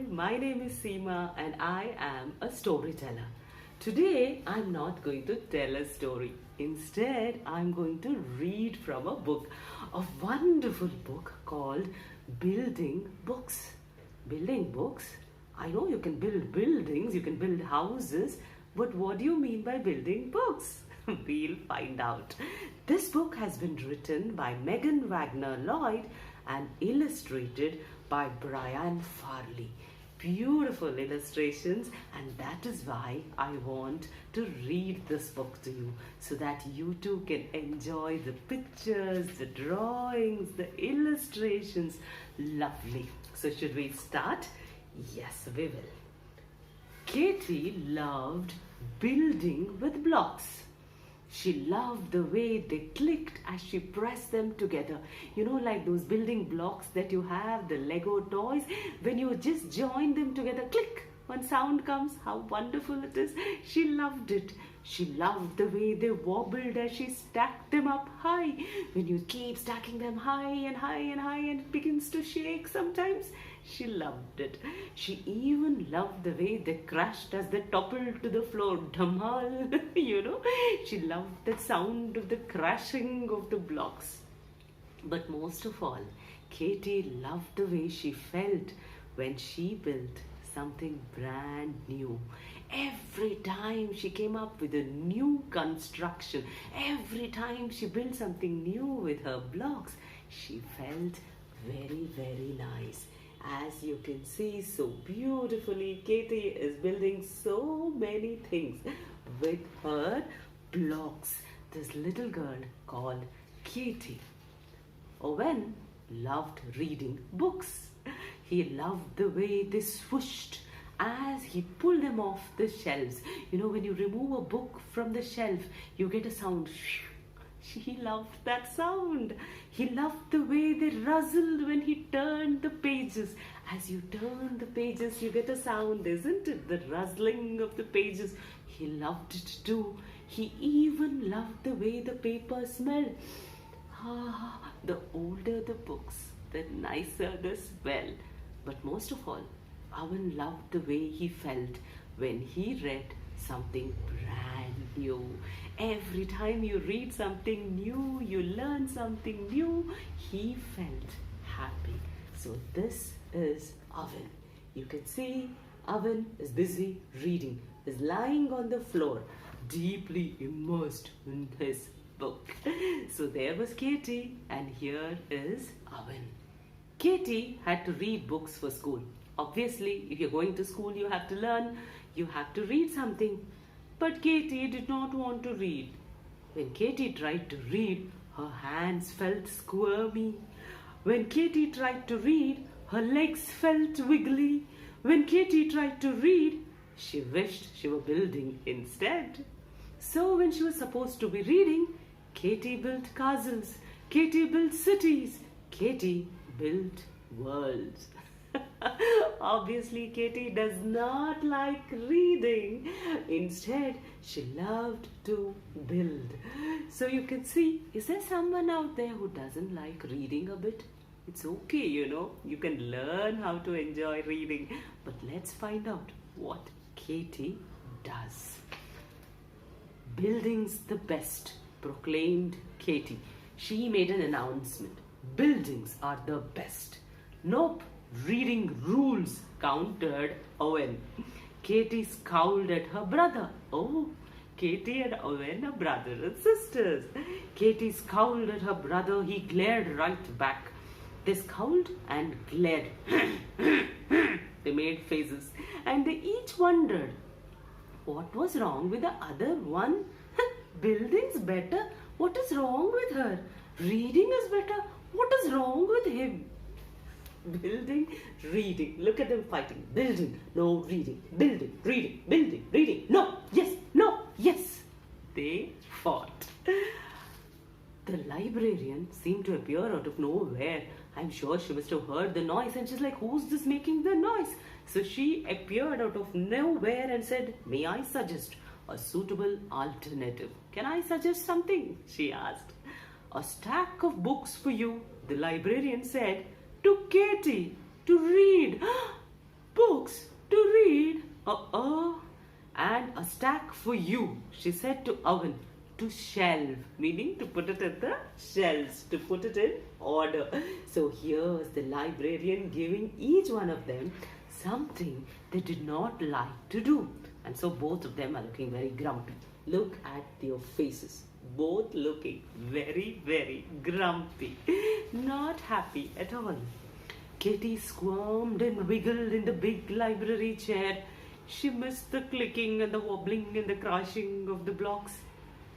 my name is Seema and I am a storyteller. Today I'm not going to tell a story. Instead, I'm going to read from a book, a wonderful book called Building Books. Building books? I know you can build buildings, you can build houses, but what do you mean by building books? We'll find out. This book has been written by Megan Wagner Llyod and illustrated by Brianne Farley. Beautiful illustrations, and that is why I want to read this book to you so that you too can enjoy the pictures, the drawings, the illustrations. Lovely. So should we start? Yes, we will. Katie loved building with blocks. She loved the way they clicked as she pressed them together. You know, like those building blocks that you have, the Lego toys, when you just join them together, click, one sound comes. How wonderful it is. She loved it. She loved the way they wobbled as she stacked them up high. When you keep stacking them high and high and high and it begins to shake sometimes. She loved it. She even loved the way they crashed as they toppled to the floor. Dhamal, you know. She loved the sound of the crashing of the blocks. But most of all, Katie loved the way she felt when she built something brand new. Every time she came up with a new construction, every time she built something new with her blocks, she felt very, very nice. As you can see so beautifully, Katie is building so many things with her blocks. This little girl called Katie. Owen loved reading books. He loved the way they swooshed as he pulled them off the shelves. You know, when you remove a book from the shelf, you get a sound. He loved that sound. He loved the way they rustled when he turned the pages. As you turn the pages, you get a sound, isn't it? The rustling of the pages. He loved it too. He even loved the way the paper smelled. The older the books, the nicer the smell. But most of all, Owen loved the way he felt when he read something brand new. Every time you read something new, you learn something new, he felt happy. So this is Owen. You can see Owen is busy reading, is lying on the floor, deeply immersed in his book. So there was Katie, and here is Owen. Katie had to read books for school. Obviously, if you're going to school, you have to learn, you have to read something. But Katie did not want to read. When Katie tried to read, her hands felt squirmy. When Katie tried to read, her legs felt wiggly. When Katie tried to read, she wished she were building instead. So when she was supposed to be reading, Katie built castles. Katie built cities. Katie built worlds. Obviously, Katie does not like reading. Instead, she loved to build. So you can see, is there someone out there who doesn't like reading a bit? It's okay, you know. You can learn how to enjoy reading. But let's find out what Katie does. Building's the best, proclaimed Katie. She made an announcement. Buildings are the best. Nope. Reading rules, countered Owen. Katie scowled at her brother. Oh, Katie and Owen are brother and sisters. Katie scowled at her brother. He glared right back. They scowled and glared. They made faces, and they each wondered what was wrong with the other one. Building's better. What is wrong with her? Reading is better. What is wrong with him? Building, reading. Look at them fighting. Building, no reading. Building, reading, building, reading. No, yes, no, yes. They fought. The librarian seemed to appear out of nowhere. I'm sure she must have heard the noise and she's like, who's this making the noise? So she appeared out of nowhere and said, may I suggest a suitable alternative? Can I suggest something? She asked. A stack of books for you, the librarian said, to Katie to read. Books to read? And a stack for you, she said to Owen. To shelve, meaning to put it at the shelves, to put it in order. So here's the librarian giving each one of them something they did not like to do. And so both of them are looking very grumpy. Look at their faces. Both looking very, very grumpy. Not happy at all. Katie squirmed and wiggled in the big library chair. She missed the clicking and the wobbling and the crashing of the blocks.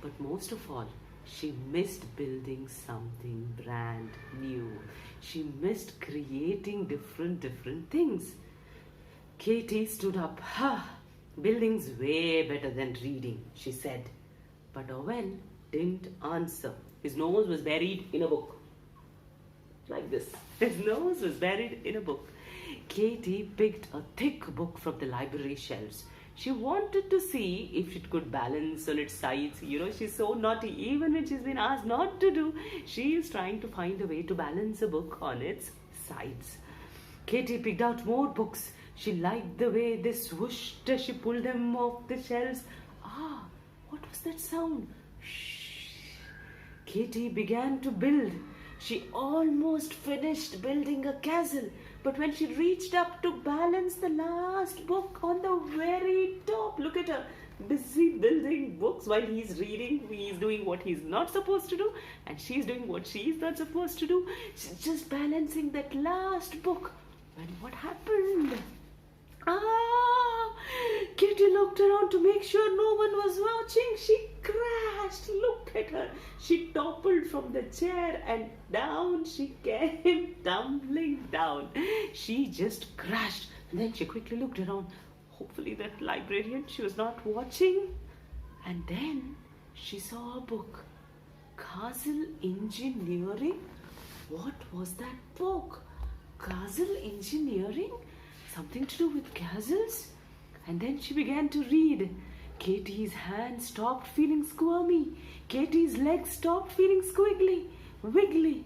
But most of all, she missed building something brand new. She missed creating different things. Katie stood up. Building's way better than reading, she said. But Owen didn't answer. His nose was buried in a book. Like this. His nose was buried in a book. Katie picked a thick book from the library shelves. She wanted to see if it could balance on its sides. She's so naughty. Even when she's been asked not to do, she is trying to find a way to balance a book on its sides. Katie picked out more books. She liked the way they swooshed as she pulled them off the shelves. What was that sound? Shh. Katie began to build. She almost finished building a castle. But when she reached up to balance the last book on the very top, look at her, busy building books while he's reading. He's doing what he's not supposed to do, and she's doing what she's not supposed to do. She's just balancing that last book. When what happened? Kitty looked around to make sure no one was watching. She crashed. Look at her. She toppled from the chair and down she came, tumbling down. She just crashed. And then she quickly looked around. Hopefully that librarian, she was not watching. And then she saw a book. Castle Engineering? What was that book? Castle Engineering? Something to do with castles? And then she began to read. Katie's hands stopped feeling squirmy. Katie's legs stopped feeling squiggly, wiggly.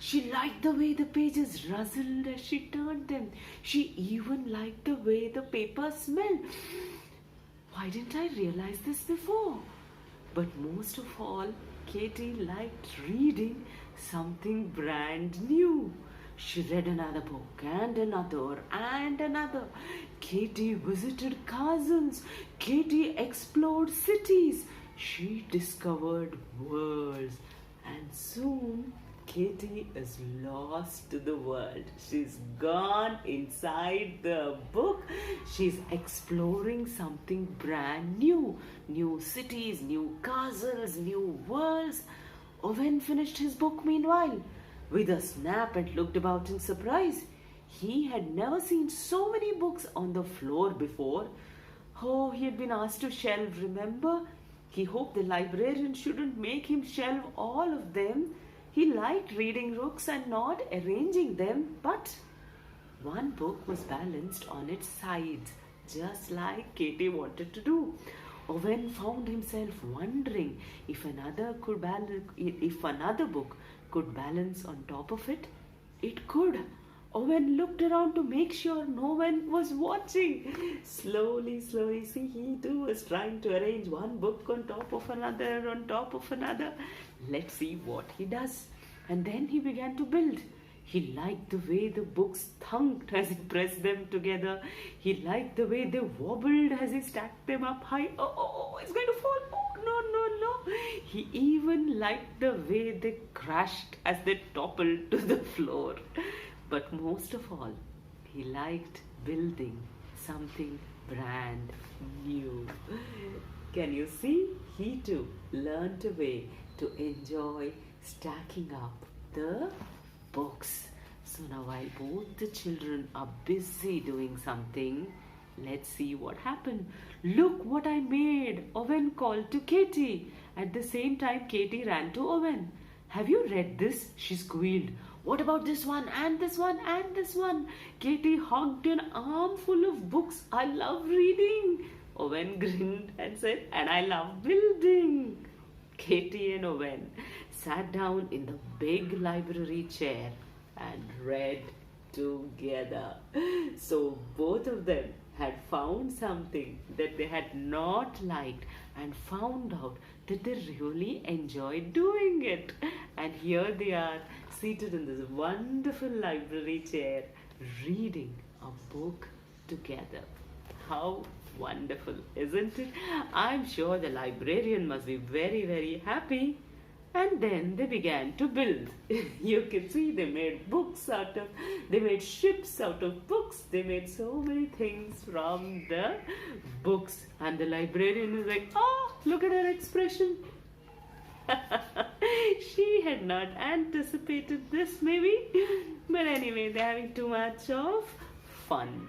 She liked the way the pages rustled as she turned them. She even liked the way the paper smelled. Why didn't I realize this before? But most of all, Katie liked reading something brand new. She read another book and another and another. Katie visited castles. Katie explored cities. She discovered worlds. And soon, Katie is lost to the world. She's gone inside the book. She's exploring something brand new. New cities, new castles, new worlds. Owen finished his book meanwhile with a snap and looked about in surprise. He had never seen so many books on the floor before. He had been asked to shelve, remember? He hoped the librarian shouldn't make him shelve all of them. He liked reading books and not arranging them, but one book was balanced on its sides, just like Katie wanted to do. Owen found himself wondering if another book could balance on top of it. It could. Owen looked around to make sure no one was watching. Slowly, see, he too was trying to arrange one book on top of another. Let's see what he does. And then he began to build. He liked the way the books thunked as he pressed them together. He liked the way they wobbled as he stacked them up high. Oh, it's going to fall. Oh, no. He even liked the way they crashed as they toppled to the floor. But most of all, he liked building something brand new. Can you see? He too learned a way to enjoy stacking up the books. So now while both the children are busy doing something, let's see what happened. Look what I made, Owen called to Katie. At the same time, Katie ran to Owen. Have you read this? She squealed. What about this one and this one and this one? Katie hugged an armful of books. I love reading. Owen grinned and said, and I love building. Katie and Owen sat down in the big library chair and read together. So both of them had found something that they had not liked and found out that they really enjoyed doing it. And here they are, seated in this wonderful library chair, reading a book together. How wonderful, isn't it? I'm sure the librarian must be very, very happy. And then they began to build. You can see they made they made ships out of books. They made so many things from the books. And the librarian is like, oh, look at her expression. She had not anticipated this maybe. But anyway, they're having too much of fun.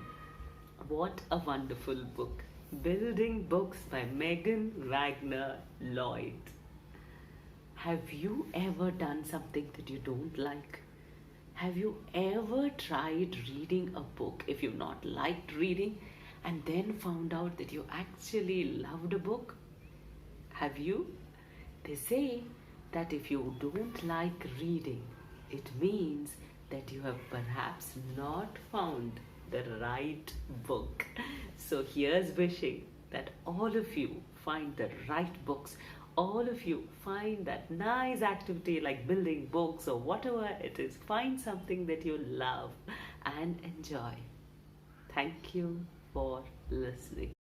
What a wonderful book. Building Books by Megan Wagner Llyod. Have you ever done something that you don't like? Have you ever tried reading a book if you've not liked reading and then found out that you actually loved a book? Have you? They say that if you don't like reading, it means that you have perhaps not found the right book. So here's wishing that all of you find the right books. All of you find that nice activity like building books or whatever it is. Find something that you love and enjoy. Thank you for listening.